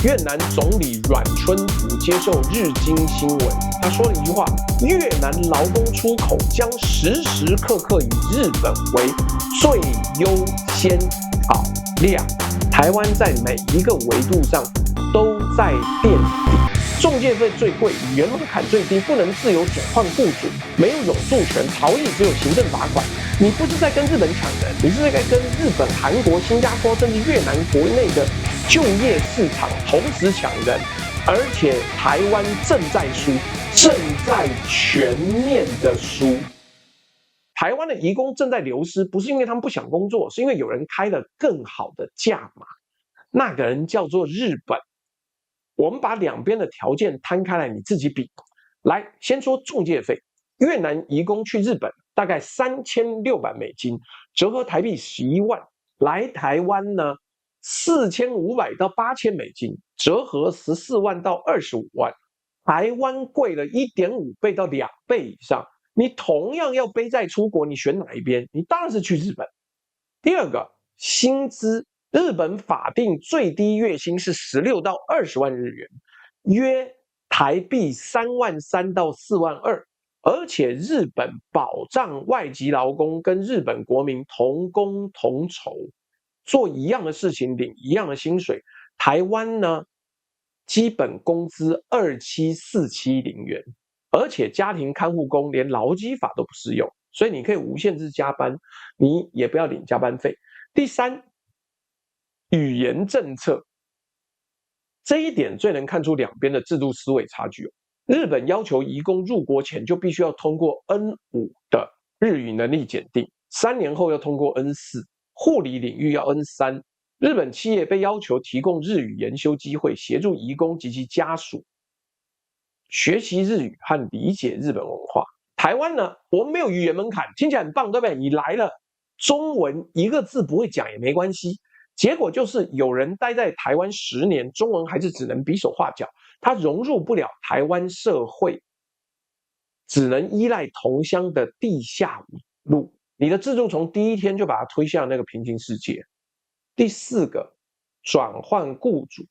越南总理阮春福接受日经新闻，他说了一句话：越南劳工出口将时时刻刻以日本为最优先考量。台湾在每一个维度上都在垫底，中介费最贵，语言门槛最低，不能自由转换雇主，没有永住权，逃逸只有行政罚款。你不是在跟日本抢人，你是在跟日本、韩国、新加坡甚至越南国内的就业市场同时抢人，而且台湾正在输，正在全面的输。台湾的移工正在流失，不是因为他们不想工作，是因为有人开了更好的价码，那个人叫做日本。我们把两边的条件摊开来，你自己比。来，先说中介费，越南移工去日本大概3600美金，折合台币11万，来台湾呢4500到8000美金，折合14万到25万。台湾贵了1.5倍到2倍以上。你同样要背债出国，你选哪一边？你当然是去日本。第二个，薪资，日本法定最低月薪是16到20万日元，约台币3万3到4万2，而且日本保障外籍劳工跟日本国民同工同酬，做一样的事情领一样的薪水。台湾呢，基本工资27470元，而且家庭看护工连劳基法都不适用，所以你可以无限制加班，你也不要领加班费。第三，语言政策，这一点最能看出两边的制度思维差距。日本要求移工入国前就必须要通过 N5 的日语能力检定，3年后要通过 N4， 护理领域要 N3。日本企业被要求提供日语研修机会，协助移工及其家属学习日语和理解日本文化。台湾呢，我们没有语言门槛，听起来很棒，对不对？你来了，中文一个字不会讲也没关系。结果就是有人待在台湾10年，中文还是只能比手画脚，他融入不了台湾社会，只能依赖同乡的地下路。你的制度从第一天就把它推向那个平行世界。第四个，转换雇主。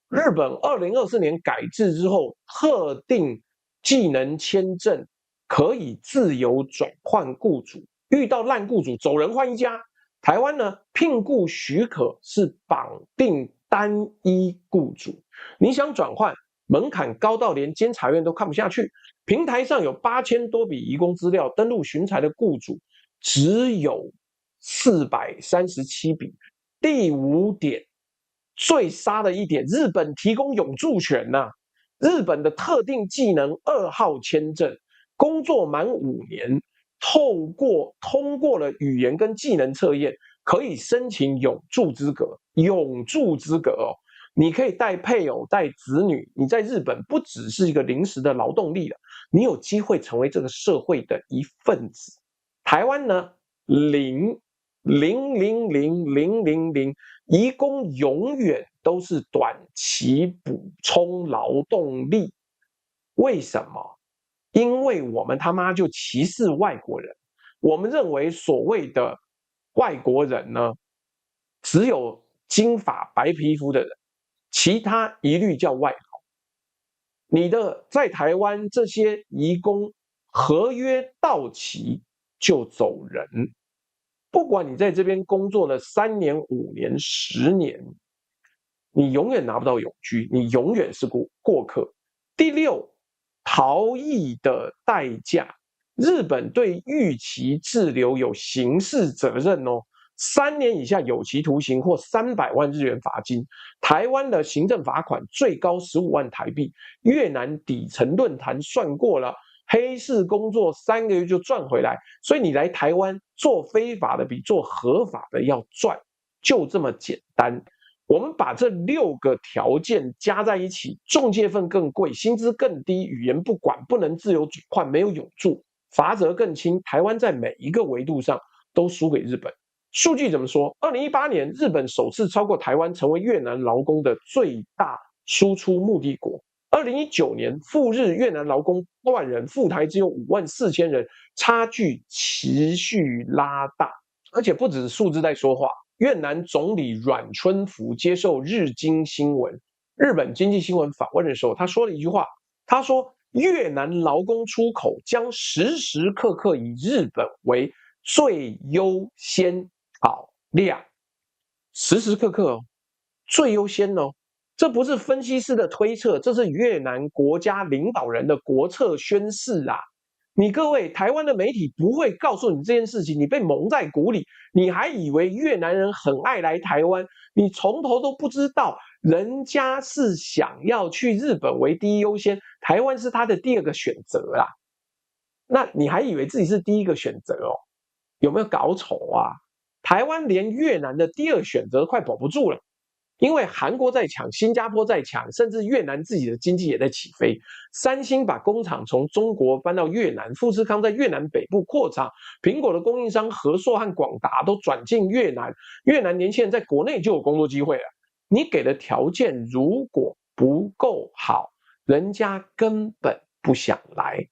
日本2024年改制之后，特定技能签证可以自由转换雇主，遇到烂雇主走人换一家。台湾呢，聘雇许可是绑定单一雇主，你想转换，门槛高到连监察院都看不下去。平台上有8000多笔移工资料，登录巡查的雇主只有437笔。第5点，最杀的一点，日本提供永住权呐。日本的特定技能2号签证，工作满5年，通过了语言跟技能测验，可以申请永住资格。永住资格哦，你可以带配偶、带子女，你在日本不只是一个临时的劳动力了，你有机会成为这个社会的一份子。台湾呢，零，移工永远都是短期补充劳动力。为什么？因为我们他妈就歧视外国人。我们认为所谓的外国人呢，只有金发白皮肤的人，其他一律叫外劳。你的在台湾这些移工合约到期就走人，不管你在这边工作了3年、5年、10年，你永远拿不到永居，你永远是过客。第6，逃逸的代价。日本对逾期滞留有刑事责任哦，3年以下有期徒刑或300万日元罚金。台湾的行政罚款最高15万台币。越南底层论坛算过了，黑市工作3个月就赚回来，所以你来台湾做非法的比做合法的要赚，就这么简单。我们把这6个条件加在一起，中介费更贵，薪资更低，语言不管，不能自由转换，没有永住，罚则更轻。台湾在每一个维度上都输给日本。数据怎么说？2018年，日本首次超过台湾，成为越南劳工的最大输出目的国。2019年，赴日越南劳工8万人，赴台只有54000人，差距持续拉大。而且不只是数字在说话。越南总理阮春福接受日经新闻，日本经济新闻访问的时候，他说了一句话，他说越南劳工出口将时时刻刻以日本为最优先考量，时时刻刻最优先哦。这不是分析师的推测，这是越南国家领导人的国策宣示啊！你各位台湾的媒体不会告诉你这件事情，你被蒙在鼓里，你还以为越南人很爱来台湾，你从头都不知道，人家是想要去日本为第一优先，台湾是他的第二个选择啦。那你还以为自己是第一个选择哦？有没有搞丑啊？台湾连越南的第二选择快保不住了。因为韩国在抢，新加坡在抢，甚至越南自己的经济也在起飞。三星把工厂从中国搬到越南，富士康在越南北部扩厂，苹果的供应商和硕和广达都转进越南，越南年轻人在国内就有工作机会了。你给的条件如果不够好，人家根本不想来，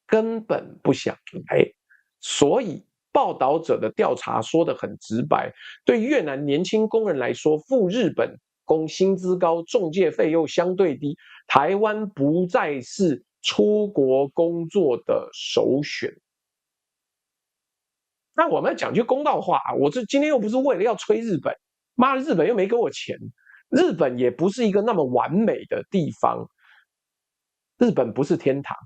根本不想来，所以。报道者的调查说得很直白，对越南年轻工人来说，赴日本工薪资高，中介费又相对低，台湾不再是出国工作的首选。那我们讲句公道话，我这今天又不是为了要吹日本，妈的，日本又没给我钱，日本也不是一个那么完美的地方，日本不是天堂。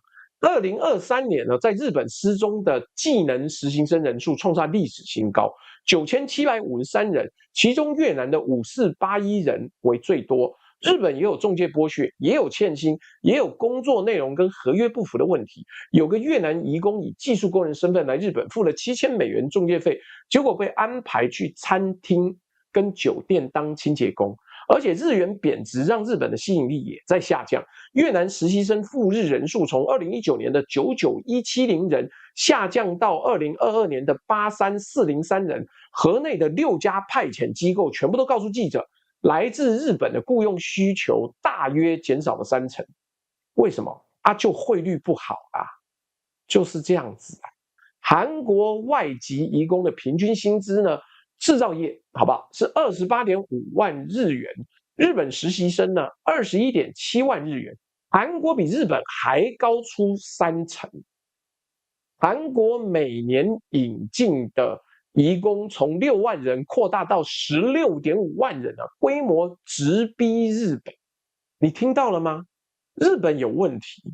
2023年呢，在日本失踪的技能实习生人数创下历史新高，9753人，其中越南的5481人为最多。日本也有中介剥削，也有欠薪，也有工作内容跟合约不符的问题。有个越南移工以技术工人身份来日本，付了$7000中介费，结果被安排去餐厅跟酒店当清洁工。而且日元贬值让日本的吸引力也在下降。越南实习生赴日人数从2019年的99170人下降到2022年的83403人。河内的6家派遣机构全部都告诉记者，来自日本的雇用需求大约减少了30%。为什么啊？就汇率不好啊，就是这样子啊。韩国外籍移工的平均薪资呢？制造业好不好？是28.5万日元，日本实习生呢21.7万日元，韩国比日本还高出30%。韩国每年引进的移工从6万人扩大到16.5万人啊，规模直逼日本。你听到了吗？日本有问题，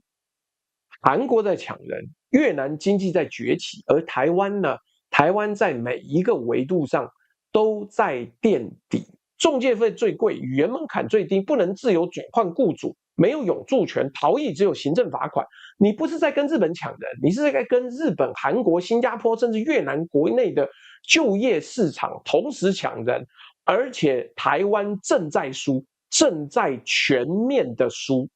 韩国在抢人，越南经济在崛起，而台湾呢？台湾在每一个维度上都在垫底，中介费最贵，语言门槛最低，不能自由转换雇主，没有永住权，逃逸只有行政罚款。你不是在跟日本抢人，你是在跟日本、韩国、新加坡甚至越南国内的就业市场同时抢人，而且台湾正在输，正在全面的输。